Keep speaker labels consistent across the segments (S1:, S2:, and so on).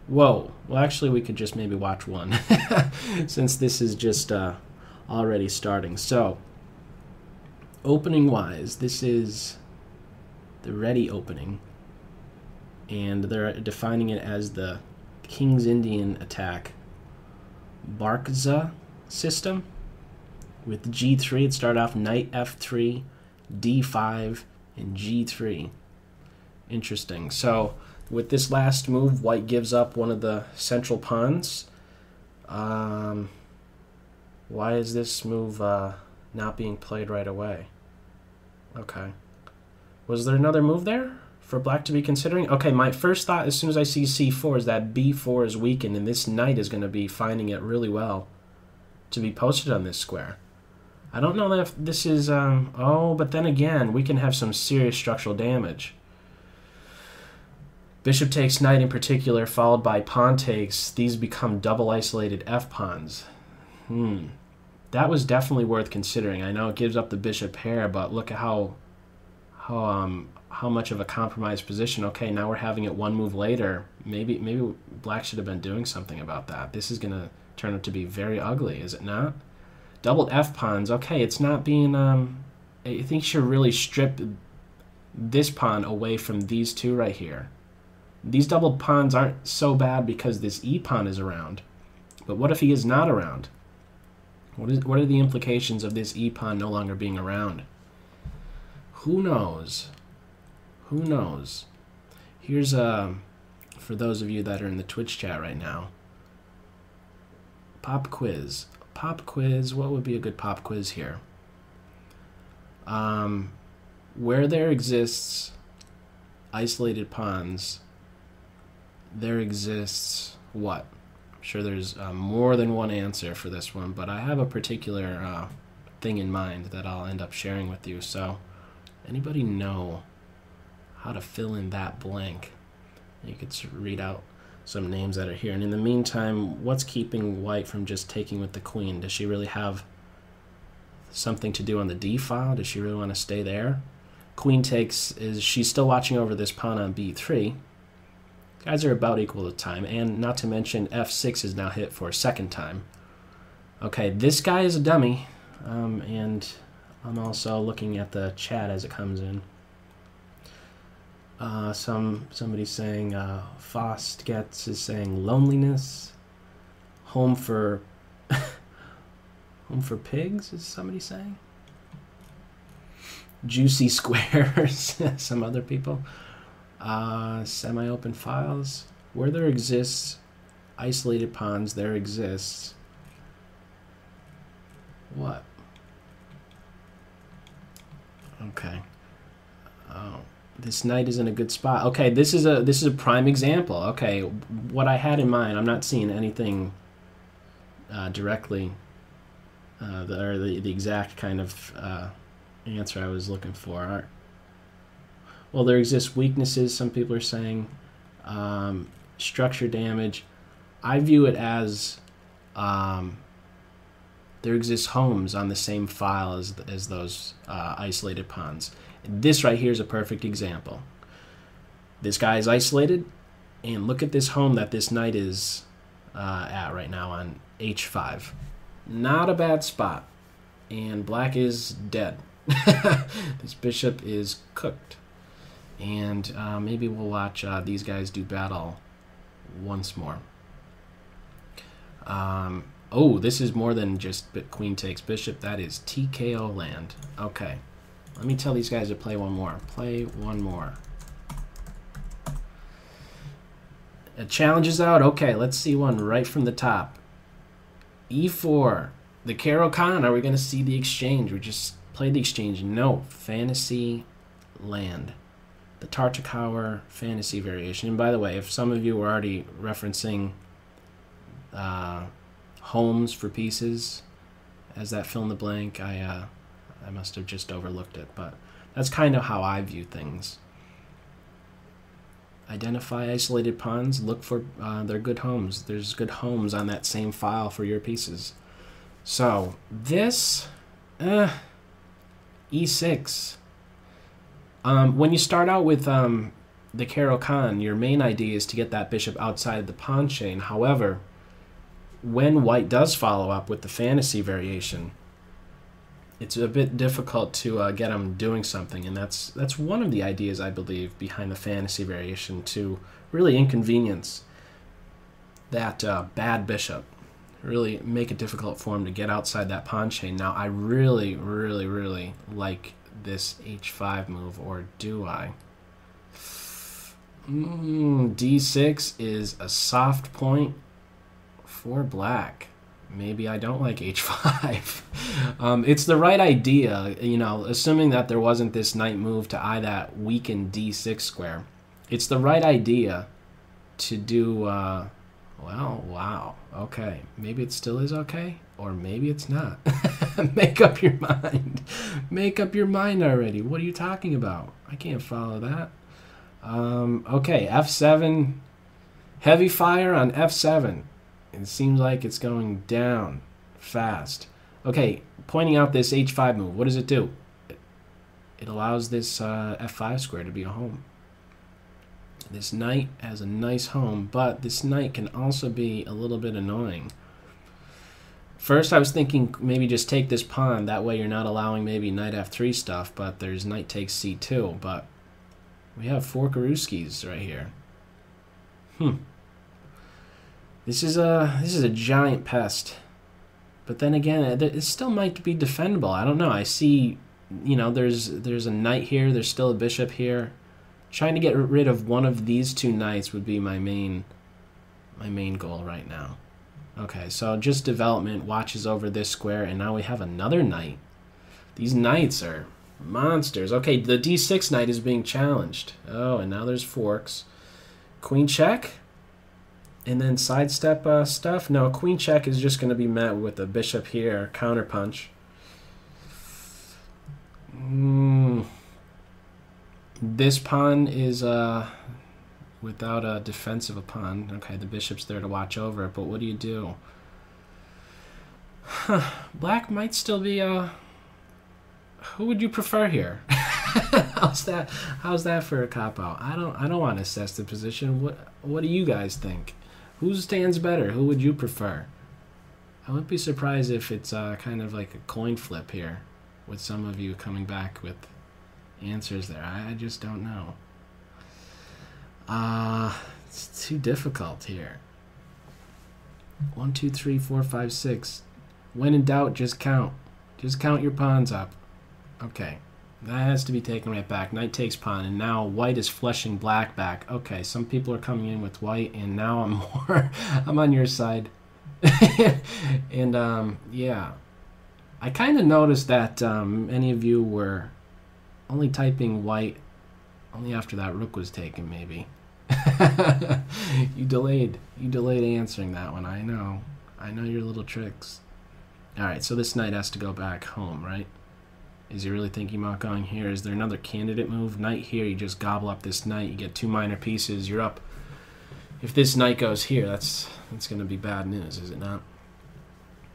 S1: Whoa. Well, actually, we could just maybe watch one since this is just already starting. So, opening-wise, this is the ready opening, and they're defining it as the King's Indian attack Barkza system. With G3, it started off knight F3, D5, and G3. Interesting. So, with this last move, white gives up one of the central pawns. Why is this move not being played right away? Okay. Was there another move there for black to be considering? Okay, my first thought as soon as I see C4 is that B4 is weakened, and this knight is going to be finding it really well to be posted on this square. I don't know if this is... oh, but then again, we can have some serious structural damage. Bishop takes knight in particular, followed by pawn takes. These become double isolated f-pawns. That was definitely worth considering. I know it gives up the bishop pair, but look at how much of a compromised position. Okay, now we're having it one move later. Maybe black should have been doing something about that. This is going to turn out to be very ugly, is it not? Doubled f-pawns. Okay, it's not being... I think you should really strip this pawn away from these two right here. These doubled pawns aren't so bad because this e-pawn is around. But what if he is not around? What are the implications of this e-pawn no longer being around? Who knows? Who knows? Here's for those of you that are in the Twitch chat right now. Pop quiz. Pop quiz. What would be a good pop quiz here? Where there exists isolated pawns, there exists what? I'm sure there's more than one answer for this one, but I have a particular thing in mind that I'll end up sharing with you. So, anybody know how to fill in that blank? You could read out some names that are here. And in the meantime, what's keeping white from just taking with the queen? Does she really have something to do on the d file? Does she really want to stay there? Queen takes, is she's still watching over this pawn on b3. Guys are about equal to time, and not to mention f6 is now hit for a second time. Okay, this guy is a dummy, and I'm also looking at the chat as it comes in. Somebody's saying Faust gets is saying loneliness. Home for home for pigs is somebody saying. Juicy squares. Some other people. Semi-open files. Where there exists isolated pawns, there exists what? Okay. Oh. This knight is in a good spot. Okay, this is a prime example. Okay, what I had in mind, I'm not seeing anything directly, the exact kind of answer I was looking for. Well, there exist weaknesses. Some people are saying structure damage. I view it as there exists homes on the same file as those isolated pawns. This right here is a perfect example. This guy is isolated, and look at this home that this knight is at right now on h5. Not a bad spot. And black is dead. This bishop is cooked. And maybe we'll watch these guys do battle once more. Oh, this is more than just queen takes bishop. That is TKO land. Okay. Let me tell these guys to play one more. Play one more. A challenge is out. Okay, let's see one right from the top. E4. The Caro-Kann. Are we going to see the exchange? We just played the exchange. No. Fantasy land. The Tartakower fantasy variation. And by the way, if some of you were already referencing homes for pieces as that fill in the blank, I must have just overlooked it, but that's kind of how I view things. Identify isolated pawns, look for their good homes. There's good homes on that same file for your pieces. So this, e6. When you start out with the Caro-Kann, your main idea is to get that bishop outside the pawn chain. However, when white does follow up with the fantasy variation, it's a bit difficult to get him doing something, and that's one of the ideas, I believe, behind the fantasy variation, to really inconvenience that bad bishop, really make it difficult for him to get outside that pawn chain. Now, I really, really, really like this h5 move, or do I? D6 is a soft point for black. Maybe I don't like h5. It's the right idea, you know, assuming that there wasn't this knight move to eye that weakened d6 square. It's the right idea to do, well, wow, okay. Maybe it still is okay, or maybe it's not. Make up your mind. Make up your mind already. What are you talking about? I can't follow that. Okay, f7, heavy fire on f7. It seems like it's going down fast. Okay, pointing out this h5 move. What does it do? It allows this f5 square to be a home. This knight has a nice home, but this knight can also be a little bit annoying. First, I was thinking maybe just take this pawn. That way you're not allowing maybe knight f3 stuff, but there's knight takes c2. But we have four Karuskis right here. This is a giant pest. But then again, it still might be defendable. I don't know. I see, you know, there's a knight here. There's still a bishop here. Trying to get rid of one of these two knights would be my main goal right now. Okay, so just development watches over this square, and now we have another knight. These knights are monsters. Okay, the d6 knight is being challenged. Oh, and now there's forks. Queen check, and then sidestep stuff. No, queen check is just going to be met with a bishop here, counterpunch. This pawn is without a defensive a pawn. Okay, the bishop's there to watch over it, but what do you do? Black might still be who would you prefer here? How's that for a cop-out? I don't want to assess the position. What do you guys think? Who stands better? Who would you prefer? I wouldn't be surprised if it's kind of like a coin flip here, with some of you coming back with answers there. I just don't know. It's too difficult here. 1, 2, 3, 4, 5, 6. When in doubt, just count. Just count your pawns up. Okay, that has to be taken right back. Knight takes pawn, and now white is flushing black back. Okay, some people are coming in with white, and now I'm on your side. And yeah, I kind of noticed that many of you were only typing white only after that rook was taken, maybe. You delayed answering that one. I know your little tricks. All right, so this knight has to go back home, right? Is he really thinking about going here? Is there another candidate move? Knight here, you just gobble up this knight, you get two minor pieces, you're up. If this knight goes here, that's going to be bad news, is it not?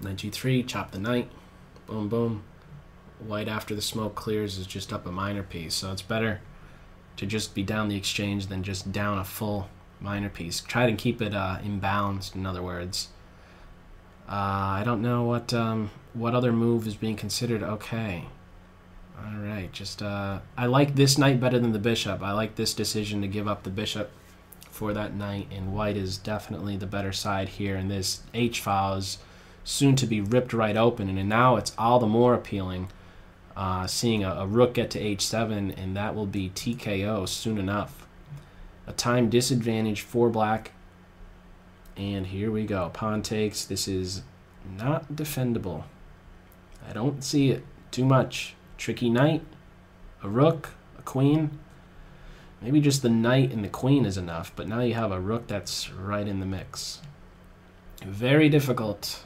S1: Knight g3, chop the knight, boom, boom. White, after the smoke clears, is just up a minor piece, so it's better to just be down the exchange than just down a full minor piece. Try to keep it imbalanced, in other words. I don't know what other move is being considered. Okay. All right, just I like this knight better than the bishop. I like this decision to give up the bishop for that knight, and white is definitely the better side here, and this h-file is soon to be ripped right open, and now it's all the more appealing seeing a rook get to h7, and that will be TKO soon enough. A time disadvantage for black, and here we go. Pawn takes. This is not defendable. I don't see it too much. Tricky knight, a rook, a queen. Maybe just the knight and the queen is enough, but now you have a rook that's right in the mix. Very difficult.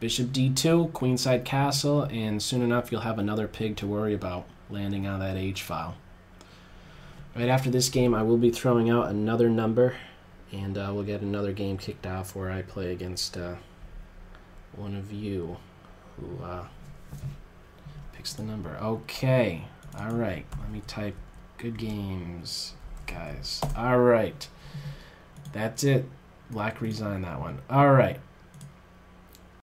S1: Bishop d2, queenside castle, and soon enough you'll have another pig to worry about landing on that h-file. Right after this game, I will be throwing out another number, and we'll get another game kicked off where I play against one of you who picks the number. Okay, all right, let me type Good games, guys. All right. That's it. Black resigned that one. All right.